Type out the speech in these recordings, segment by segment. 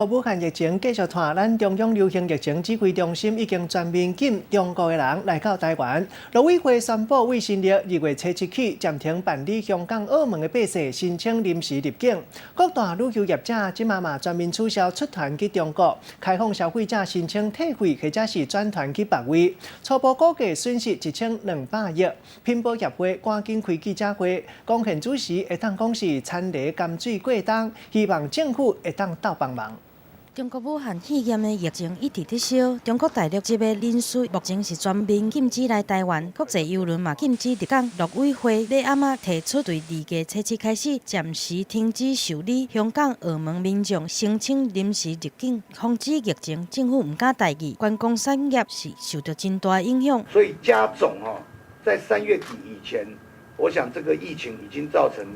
武汉疫情继续拖，咱中央流行疫情指挥中心已经全面禁中国的人来到台湾。陆委会宣布，卫生日2月7日起暂停办理香港、澳门的百姓申请临时入境。各大旅游业者即嘛全面取消出团去中国，开放消费者申请退费或者是转团去别位。初步估计损失1200亿。品保协会赶紧开记者会，讲现主时会当讲是田螺甘水过冬，希望政府会当斗帮忙。 中国武汉肺炎的疫情一直在烧，中国大陆这边人士目前是全面禁止来台湾，国际邮轮嘛禁止入港。陆委会咧暗仔提出，对2月7日开始暂时停止受理香港、澳门民众申请临时入境，防止疫情。政府唔敢代议，观光产业是受到真大影响。所以加总在3月底以前，我想这个疫情已经造成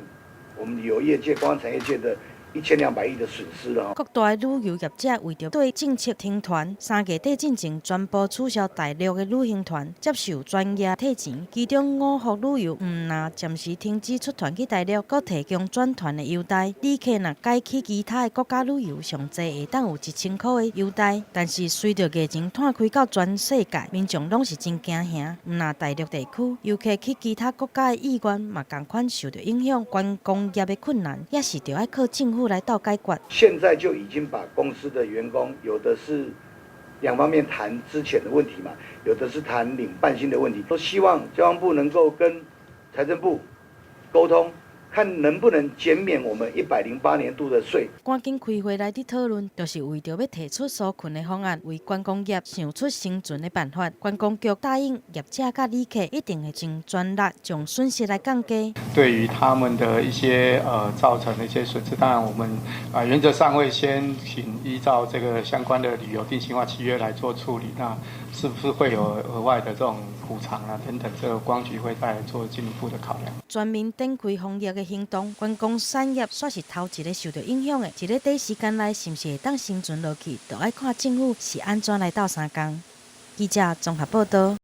我们旅游业界、观光产业界的。 1200亿的损失了。各大旅游业者为着对政策停团，3月底进前宣布取消大陆的旅行团，接受专业退钱。其中5福旅游若暂时停止出团去大陆，搁提供转团的优待。旅客若改去其他的国家旅游，上济会当有1000块的优待。但是随着疫情摊开到全世界，民众拢是真惊吓。若大陆地区游客去其他国家的意愿嘛，同款受到影响。观光业的困难也是着要靠政府 来到解决。现在就已经把公司的员工，有的是2方面谈之前的问题嘛，有的是谈领半薪的问题，都希望交通部能够跟财政部沟通，看能不能减免我们108年度的税。赶紧开会来伫讨论，就是为着要提出纾困的方案，为观光业想出生存的办法。观光局答应业者甲旅客一定会尽全力将损失来降低。 对于他们的一些造成的一些损失，当然我们原则上会先请依照这个相关的旅游定型化契约来做处理。那是不是会有额外的这种补偿啊等等？这个光局会再来做进一步的考量。全面展开防疫的行动，观光产业算是头一个受到影响的。一个短时间内是不是会当生存落去，就要看政府是安怎来斗相共。记者综合报道。